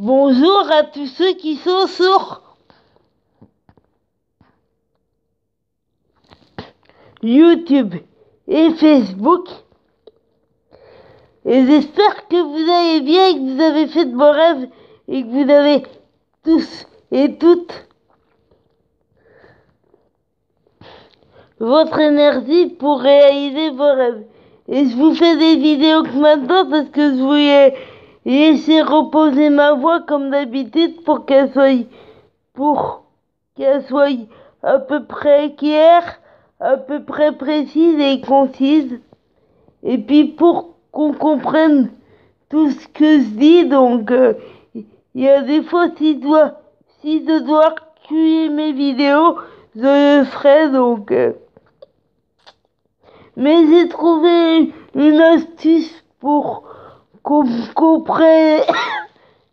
Bonjour à tous ceux qui sont sur YouTube et Facebook. Et j'espère que vous allez bien et que vous avez fait de vos rêves et que vous avez tous et toutes votre énergie pour réaliser vos rêves. Et je vous fais des vidéos que maintenant parce que je voulais laisser reposer ma voix comme d'habitude pour qu'elle soit à peu près claire, à peu près précise et concise. Et puis pour qu'on comprenne tout ce que je dis, donc il y a des fois si je dois reculer mes vidéos, je le ferai donc. Mais j'ai trouvé une astuce pour qu'on comprenne.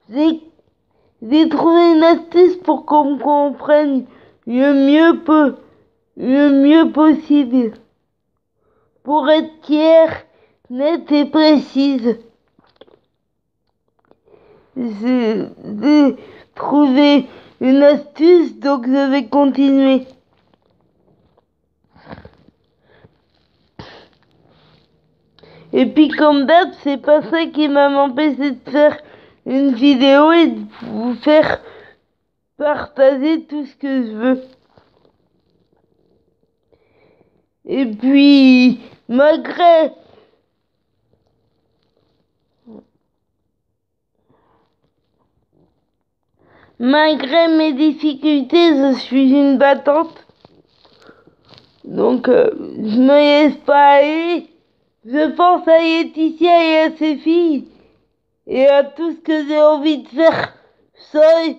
J'ai trouvé une astuce pour qu'on me comprenne le mieux possible. Pour être clair, net et précise. J'ai trouvé une astuce, donc je vais continuer. Et puis comme d'hab, c'est pas ça qui m'a empêché de faire une vidéo et de vous faire partager tout ce que je veux. Et puis, malgré mes difficultés, je suis une battante. Donc, je me laisse pas aller. Je pense à Laetitia et à ses filles. Et à tout ce que j'ai envie de faire seul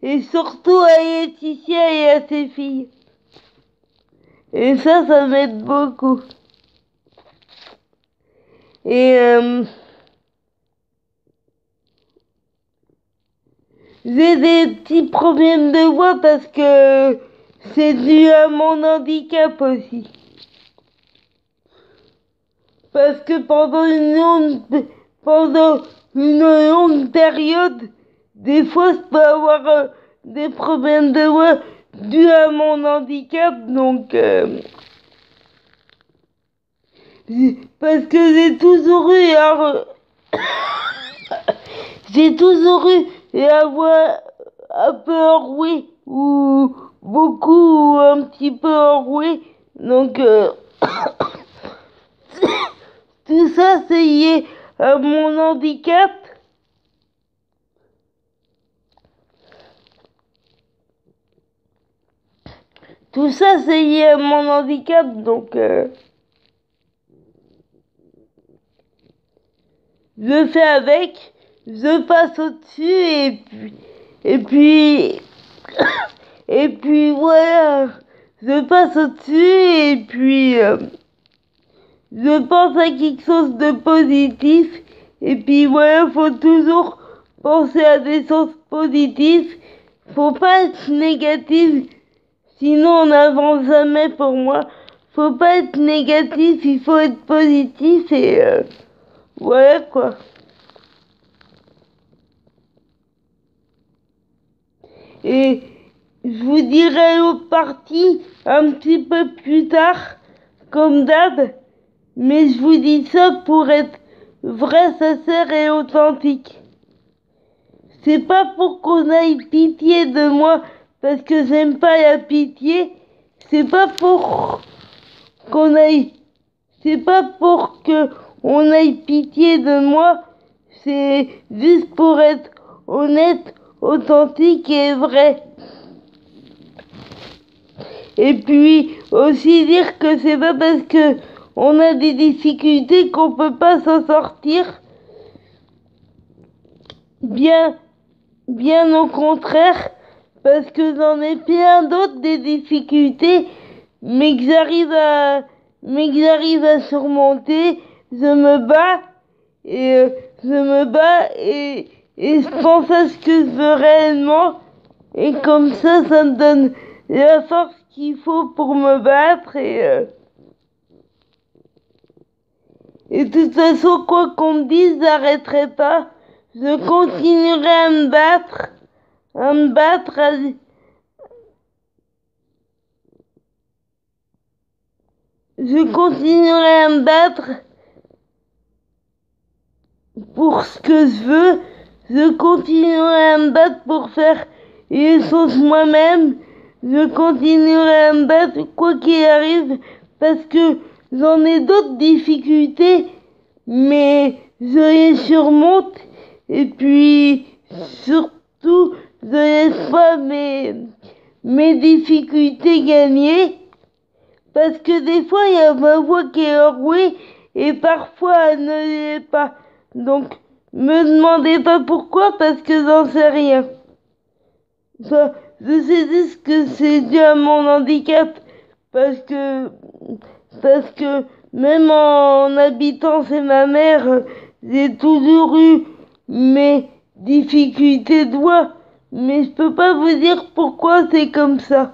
et surtout à Laetitia et à ses filles. Et ça m'aide beaucoup. Et j'ai des petits problèmes de voix parce que c'est dû à mon handicap aussi. Parce que pendant une longue période, des fois je peux avoir des problèmes de voix dû à mon handicap, donc parce que j'ai toujours eu la voix un peu enrouée ou beaucoup ou un petit peu enrouée, donc tout ça c'est lié à mon handicap. Tout ça c'est lié à mon handicap, donc je fais avec, je passe au-dessus et puis voilà, je passe au-dessus et puis je pense à quelque chose de positif et puis voilà, faut toujours penser à des choses positives, faut pas être négatif, sinon on n'avance jamais pour moi. Faut pas être négatif, il faut être positif et voilà quoi. Et je vous dirai l'autre partie un petit peu plus tard, comme d'hab. Mais je vous dis ça pour être vrai, sincère et authentique. C'est pas pour qu'on aille pitié de moi, parce que j'aime pas la pitié. C'est pas pour qu'on aille... C'est pas pour que on aille pitié de moi. C'est juste pour être honnête, authentique et vrai. Et puis aussi dire que c'est pas parce que on a des difficultés qu'on peut pas s'en sortir. Bien au contraire, parce que j'en ai plein d'autres des difficultés, mais que j'arrive à surmonter. Je me bats et je pense à ce que je veux réellement et comme ça me donne la force qu'il faut pour me battre et de toute façon quoi qu'on me dise, j'arrêterai pas. je continuerai à me battre, je continuerai à me battre pour ce que je veux, je continuerai à me battre pour faire les choses moi-même, je continuerai à me battre quoi qu'il arrive, parce que j'en ai d'autres difficultés, mais je les surmonte, et puis surtout je laisse pas mes difficultés gagner, parce que des fois il y a ma voix qui est enrouée et parfois elle ne l'est pas. Donc me demandez pas pourquoi, parce que j'en sais rien. Enfin, je sais juste que c'est dû à mon handicap, parce que même en habitant chez ma mère, j'ai toujours eu mes difficultés de voix, mais je peux pas vous dire pourquoi c'est comme ça.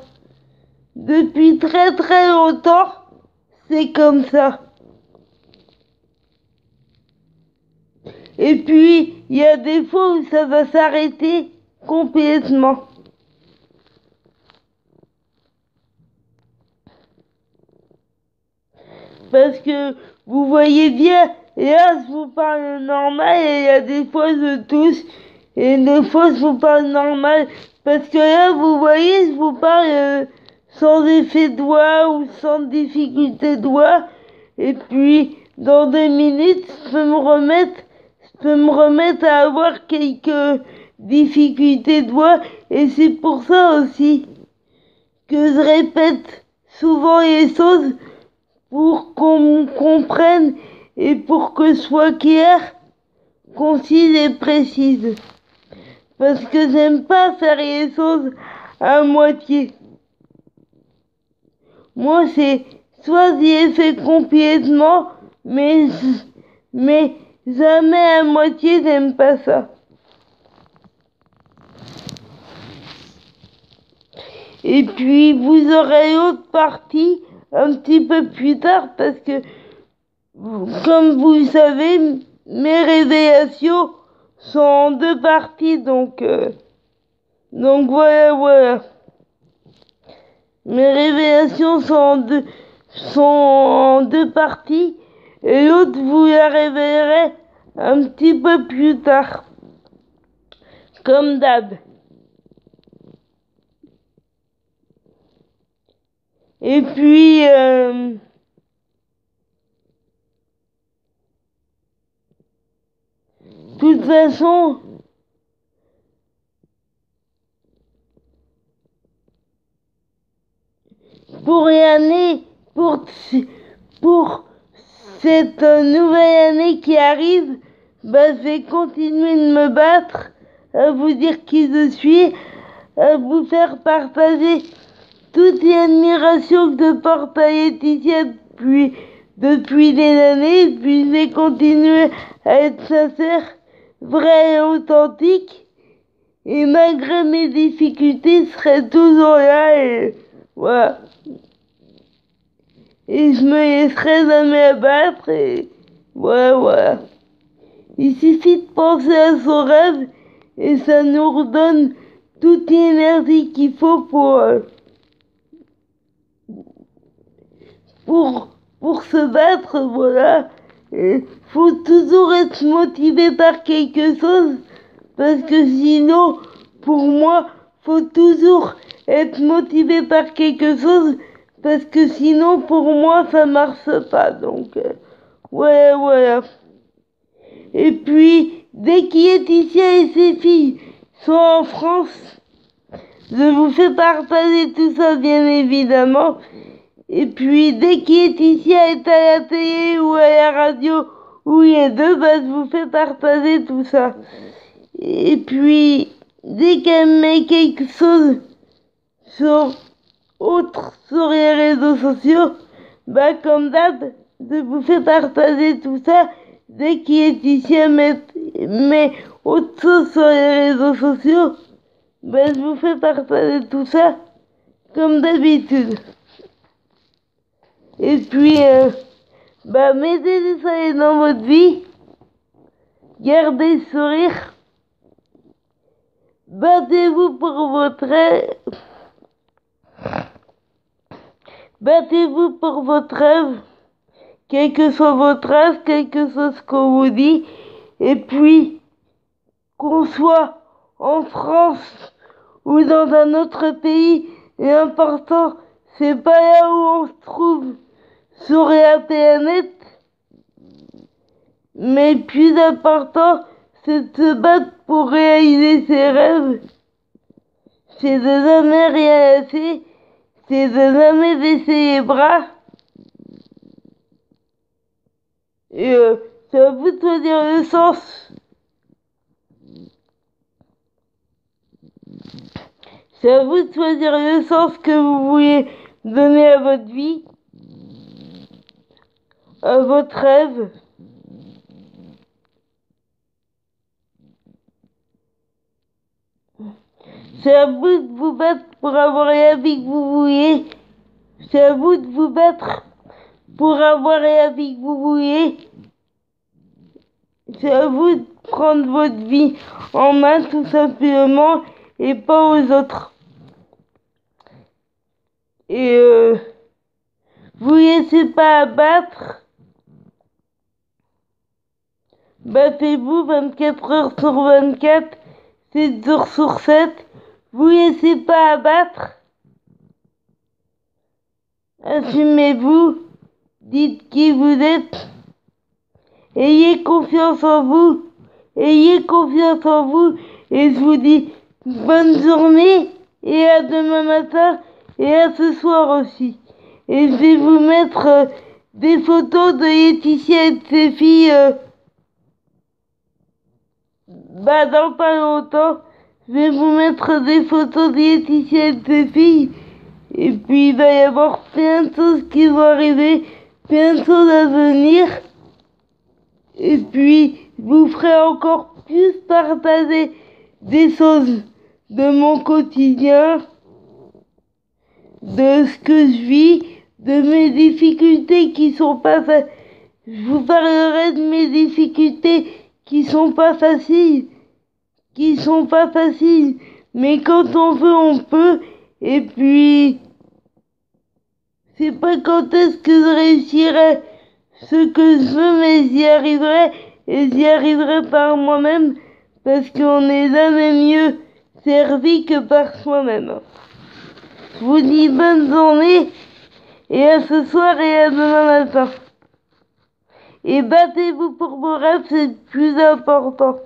Depuis très très longtemps, c'est comme ça. Et puis, il y a des fois où ça va s'arrêter complètement. Parce que vous voyez bien, là je vous parle normal et il y a des fois je tousse et des fois je vous parle normal. Parce que là vous voyez, je vous parle sans effet de voix ou sans difficulté de voix. Et puis dans 2 minutes, je peux me remettre à avoir quelques difficultés de voix. Et c'est pour ça aussi que je répète souvent les choses, pour qu'on me comprenne et pour que je sois claire, concise et précise. Parce que j'aime pas faire les choses à moitié. Moi, c'est soit j'y ai fait complètement, mais jamais à moitié, j'aime pas ça. Et puis, vous aurez l'autre partie un petit peu plus tard, parce que, comme vous le savez, mes révélations sont en 2 parties, donc voilà. Mes révélations sont en deux parties, et l'autre vous la révélerez un petit peu plus tard, comme d'hab. Et puis, de toute façon, pour cette nouvelle année qui arrive, je vais continuer de me battre, à vous dire qui je suis, à vous faire partager toute l'admiration que je porte à Laetitia depuis des années, puis je vais continuer à être sincère, vrai et authentique, et malgré mes difficultés, je serai toujours là, et voilà. Et je me laisserai jamais abattre, et voilà. Il suffit de penser à son rêve, et ça nous redonne toute l'énergie qu'il faut pour se battre, voilà. Il faut toujours être motivé par quelque chose, parce que sinon, pour moi, faut toujours être motivé par quelque chose, parce que sinon, pour moi, ça marche pas. Donc, voilà. Et puis, dès qu'Laetitia et ses filles sont en France, je vous fais partager tout ça, bien évidemment. Et puis, dès qu'Laetitia est à la télé ou à la radio, ou les deux, je vous fais partager tout ça. Et puis, dès qu'elle met quelque chose sur les réseaux sociaux, comme d'hab, je vous fais partager tout ça. Dès qu'Laetitia met autre chose sur les réseaux sociaux, je vous fais partager tout ça, comme d'habitude. Et puis, mettez des soleils dans votre vie, Gardez le sourire. Battez-vous pour votre rêve. Battez-vous pour votre rêve. Quel que soit votre âge, quel que soit ce qu'on vous dit. Et puis, qu'on soit en France ou dans un autre pays, l'important, c'est pas là où on se trouve sur la planète. Mais le plus important, c'est de se battre pour réaliser ses rêves. C'est de jamais rien lâcher. C'est de jamais baisser les bras. Et c'est à vous de choisir le sens. C'est à vous de choisir le sens que vous voulez donner à votre vie, à votre rêve. C'est à vous de vous battre pour avoir la vie que vous voulez. C'est à vous de vous battre pour avoir la vie que vous voulez. C'est à vous de prendre votre vie en main tout simplement et pas aux autres. Et vous laissez pas abattre. Battez-vous 24 heures sur 24, 7 jours sur 7. Vous laissez pas abattre. Assumez-vous. Dites qui vous êtes. Ayez confiance en vous. Ayez confiance en vous. Et je vous dis bonne journée. Et à demain matin. Et à ce soir aussi. Et je vais vous mettre des photos de Laetitia et de ses filles. Dans pas longtemps. Je vais vous mettre des photos de Laetitia et de ses filles. Et puis il va y avoir plein de choses qui vont arriver. Plein de choses à venir. Et puis je vous ferai encore plus partager des choses de mon quotidien. De ce que je vis, de mes difficultés qui sont pas faciles. Je vous parlerai de mes difficultés qui sont pas faciles. Mais quand on veut, on peut. Et puis, c'est pas quand est-ce que je réussirai ce que je veux, mais j'y arriverai. Et j'y arriverai par moi-même. Parce qu'on n'est jamais mieux servi que par soi-même. Je vous dis bonne journée, et à ce soir et à demain matin. Et battez-vous pour vos rêves, c'est le plus important.